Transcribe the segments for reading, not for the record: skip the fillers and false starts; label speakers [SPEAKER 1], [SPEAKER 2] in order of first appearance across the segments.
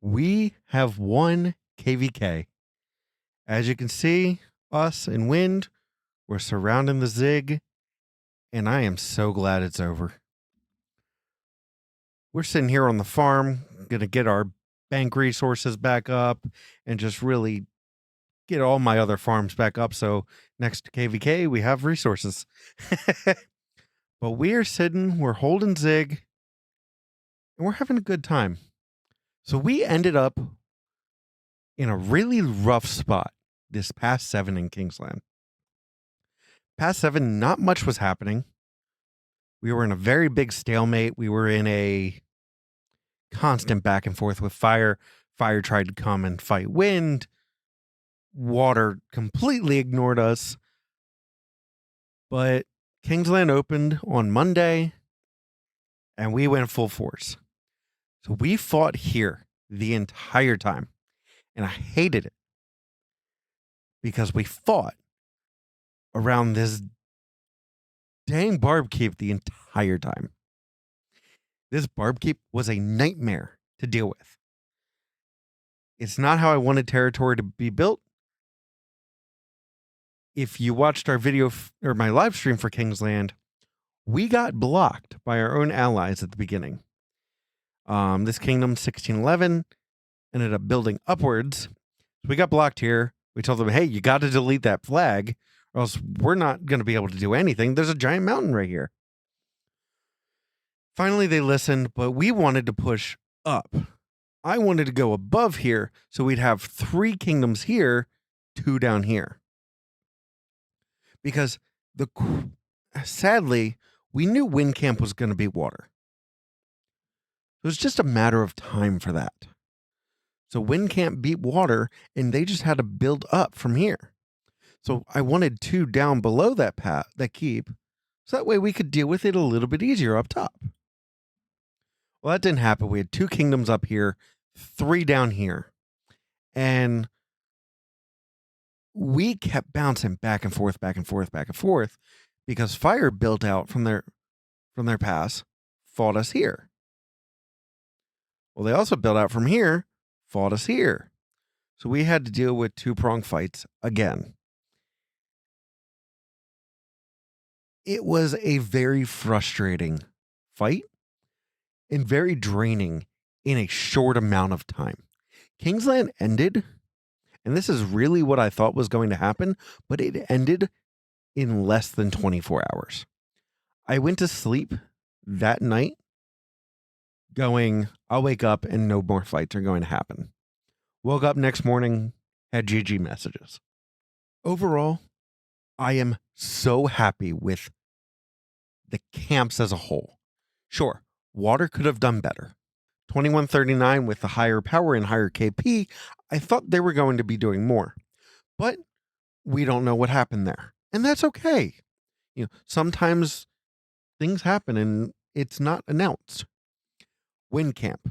[SPEAKER 1] We have won KVK. As you can see, us and wind, we're surrounding the zig, and I am so glad it's over. We're sitting here on the farm, gonna get our bank resources back up and just really get all my other farms back up. So next to KVK, we have resources. But we're sitting, we're holding zig, and we're having a good time. So we ended up in a really rough spot this past 7 in Kingsland. Past 7, not much was happening. We were in a very big stalemate. We were in a constant back and forth with fire. Fire tried to come and fight wind. Water completely ignored us. But Kingsland opened on Monday, and we went full force. So we fought here the entire time, and I hated it because we fought around this dang barb keep the entire time. This barb keep was a nightmare to deal with. It's not how I wanted territory to be built. If you watched our video or my live stream for Kingsland, we got blocked by our own allies at the beginning. This kingdom, 1611, ended up building upwards. So we got blocked here. We told them, hey, you got to delete that flag, or else we're not going to be able to do anything. There's a giant mountain right here. Finally, they listened, but we wanted to push up. I wanted to go above here, so we'd have 3 kingdoms here, 2 down here. Because sadly, we knew Wind Camp was going to be water. It was just a matter of time for that. So Wind Camp beat water, and they just had to build up from here. So I wanted 2 down below that keep, so that way we could deal with it a little bit easier up top. Well, that didn't happen. We had 2 kingdoms up here, 3 down here. And we kept bouncing back and forth, back and forth, back and forth, because fire built out from their pass, fought us here. Well, they also built out from here, fought us here. So we had to deal with 2-prong fights again. It was a very frustrating fight and very draining in a short amount of time. Kingsland ended, and this is really what I thought was going to happen, but it ended in less than 24 hours. I went to sleep that night going, I'll wake up and no more fights are going to happen. Woke up next morning, had GG messages. Overall, I am so happy with the camps as a whole. Sure, water could have done better. 2139 with the higher power and higher KP, I thought they were going to be doing more. But we don't know what happened there. And that's okay. Sometimes things happen and it's not announced. Wind Camp,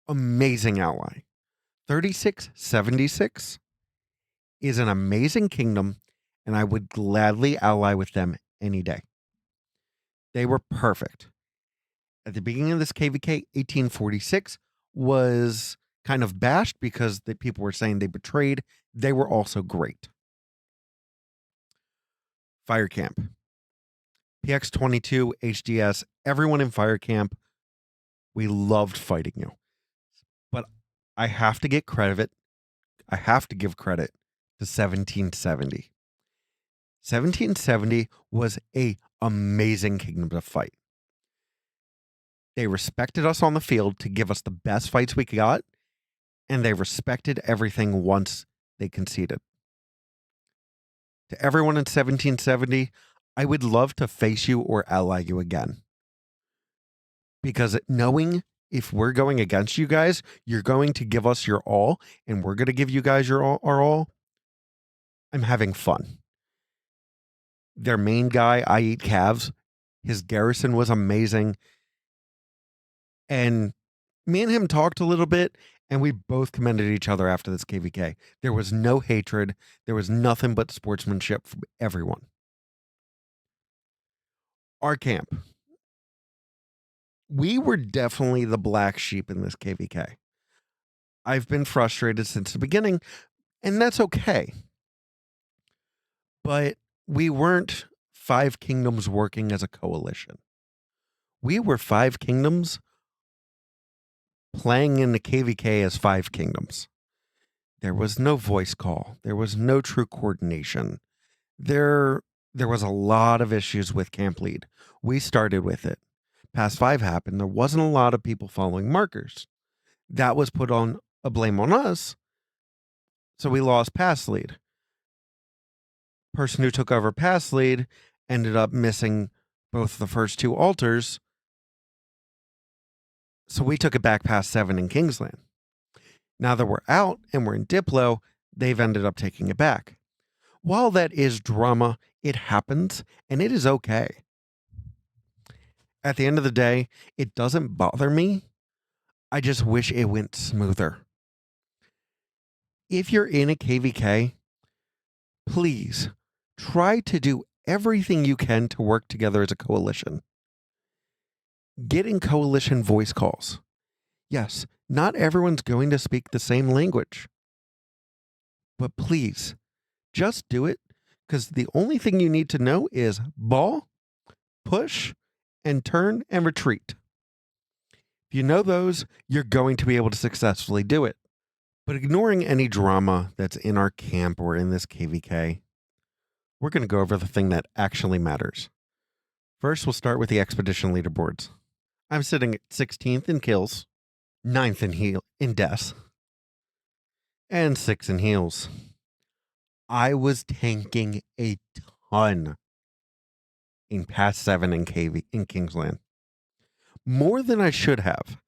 [SPEAKER 1] amazing ally. 3676 is an amazing kingdom, and I would gladly ally with them any day. They were perfect. At the beginning of this KVK, 1846 was kind of bashed because the people were saying they betrayed. They were also great. Fire Camp, PX22, HDS, everyone in Fire Camp, we loved fighting you. But I have to get credit. I have to give credit to 1770. 1770 was an amazing kingdom to fight. They respected us on the field to give us the best fights we got, and they respected everything once they conceded. To everyone in 1770, I would love to face you or ally you again. Because knowing if we're going against you guys, you're going to give us your all, and we're going to give you guys our all, I'm having fun. Their main guy, I Eat Calves, his garrison was amazing. And me and him talked a little bit, and we both commended each other after this KVK. There was no hatred. There was nothing but sportsmanship from everyone. Our camp. We were definitely the black sheep in this KVK. I've been frustrated since the beginning, and that's okay. But we weren't five kingdoms working as a coalition. We were five kingdoms playing in the KVK as five kingdoms. There was no voice call. There was no true coordination. There was a lot of issues with camp lead. We started with it. Past five happened. There wasn't a lot of people following markers. That was put on a blame on us. So we lost pass lead. Person who took over pass lead ended up missing both the first two altars. So we took it back past 7 in Kingsland. Now that we're out and we're in Diplo, they've ended up taking it back. While that is drama, it happens and it is okay. At the end of the day, it doesn't bother me. I just wish it went smoother. If you're in a KVK, please try to do everything you can to work together as a coalition. Get in coalition voice calls. Yes, not everyone's going to speak the same language. But please, just do it, because the only thing you need to know is ball, push, and turn and retreat. If you know those, you're going to be able to successfully do it. But ignoring any drama that's in our camp or in this KVK, we're going to go over the thing that actually matters. First, we'll start with the expedition leaderboards. I'm sitting at 16th in kills, 9th in deaths, and 6th in heals. I was tanking a ton in past 7 in Kingsland. More than I should have.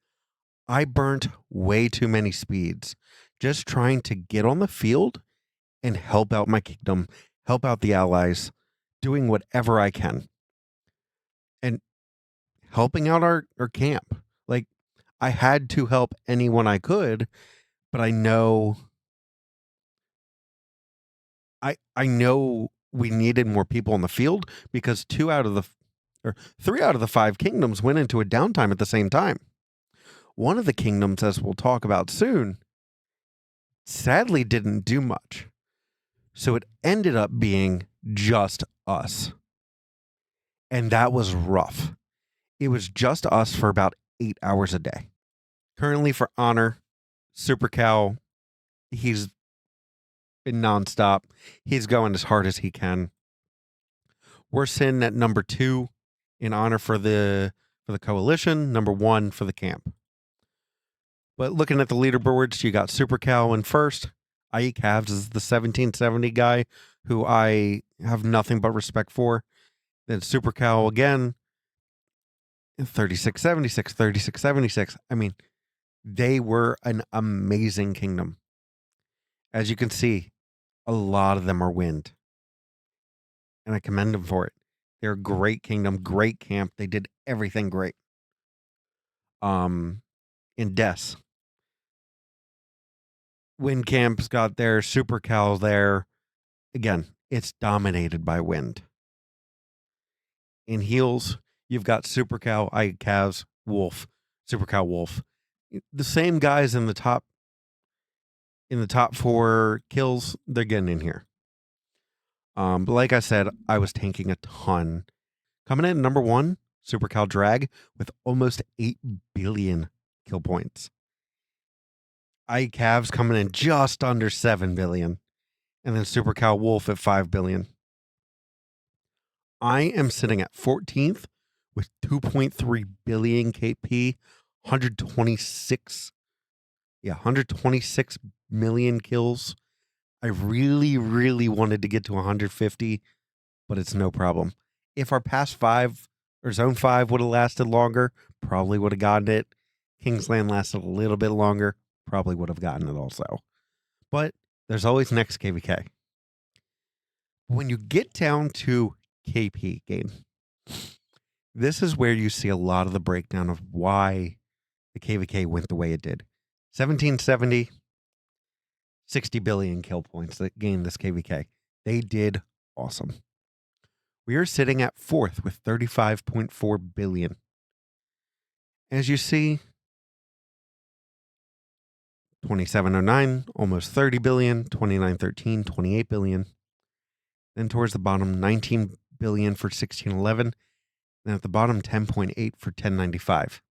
[SPEAKER 1] I burnt way too many speeds just trying to get on the field and help out my kingdom, help out the allies, doing whatever I can. And helping out our camp. Like, I had to help anyone I could, but I know we needed more people on the field because 3 out of the 5 kingdoms went into a downtime at the same time. One of the kingdoms, as we'll talk about soon, sadly didn't do much. So it ended up being just us. And that was rough. It was just us for about 8 hours a day. Currently for Honor, Super Cow, he's been nonstop. He's going as hard as he can. We're sitting at number 2 in Honor for the coalition, number 1 for the camp. But looking at the leaderboards, you got Super Cow in first. IE Cavs is the 1770 guy who I have nothing but respect for. Then Super Cow again, 3676, 3676. I mean, they were an amazing kingdom. As you can see, a lot of them are wind. And I commend them for it. They're a great kingdom, great camp. They did everything great. In Deaths, Wind Camp's got their Super Cal there. Again, it's dominated by wind. In Heels, you've got Super Cal, Cavs, Wolf, Super Cal, Wolf. The same guys in the top 4 kills, they're getting in here. But like I said, I was tanking a ton. Coming in at number 1, Super Cal Drag with almost 8 billion kill points. Cavs coming in just under 7 billion. And then Super Cal Wolf at 5 billion. I am sitting at 14th with 2.3 billion KP, 126 million kills. I really, really wanted to get to 150, but it's no problem. If our past 5 or zone 5 would have lasted longer, probably would have gotten it. Kingsland lasted a little bit longer, probably would have gotten it also. But there's always next KVK. When you get down to KP game, this is where you see a lot of the breakdown of why the KVK went the way it did. 1770, 60 billion kill points that gained this KVK. They did awesome. We are sitting at 4th with 35.4 billion. As you see, 2709, almost 30 billion. 2913, 28 billion. Then towards the bottom, 19 billion for 1611. And at the bottom, 10.8 for 1095.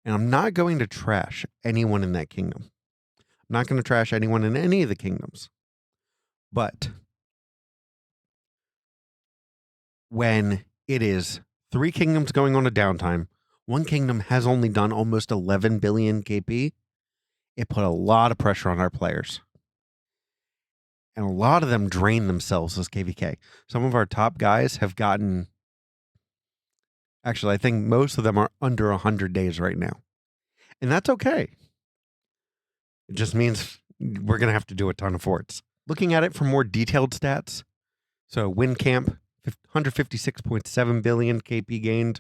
[SPEAKER 1] And I'm not going to trash anyone in that kingdom. I'm not going to trash anyone in any of the kingdoms. But when it is 3 kingdoms going on a downtime, one kingdom has only done almost 11 billion KP, it put a lot of pressure on our players. And a lot of them drain themselves as KVK. Some of our top guys have gotten... Actually, I think most of them are under 100 days right now. And that's okay. It just means we're going to have to do a ton of forts. Looking at it for more detailed stats. So win camp, 156.7 billion KP gained.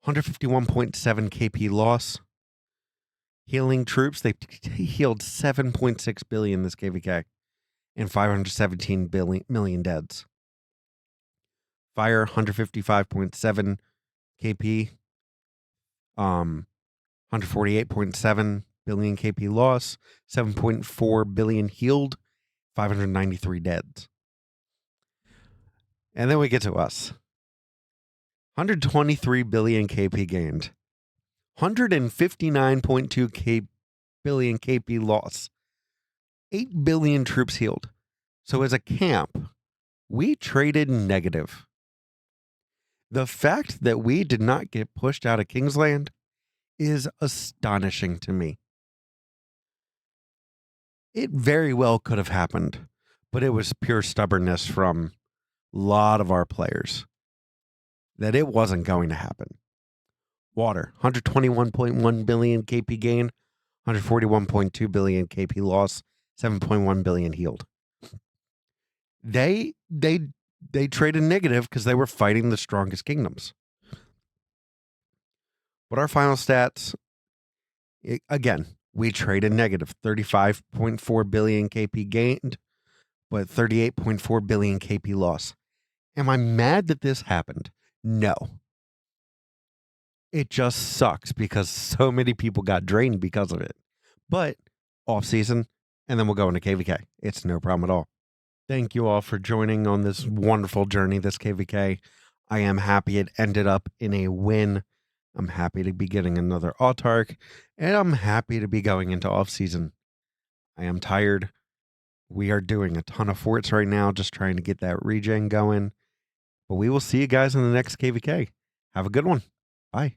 [SPEAKER 1] 151.7 KP loss. Healing troops, they healed 7.6 billion this KVK. And 517 million deads. Fire, 155.7 KP. 148.7 billion KP loss. 7.4 billion healed. 593 deads. And then we get to us. 123 billion KP gained. 159.2 billion KP loss. 8 billion troops healed. So as a camp, we traded negative. The fact that we did not get pushed out of Kingsland is astonishing to me. It very well could have happened, but it was pure stubbornness from a lot of our players that it wasn't going to happen. Water, 121.1 billion KP gain, 141.2 billion KP loss, 7.1 billion healed. They traded negative because they were fighting the strongest kingdoms. But our final stats, again, we traded negative, 35.4 billion KP gained, but 38.4 billion KP loss. Am I mad that this happened? No. It just sucks because so many people got drained because of it. But off season, and then we'll go into KVK. It's no problem at all. Thank you all for joining on this wonderful journey, this KVK. I am happy it ended up in a win. I'm happy to be getting another autarch, and I'm happy to be going into off season. I am tired. We are doing a ton of forts right now, just trying to get that regen going. But we will see you guys in the next KVK. Have a good one. Bye.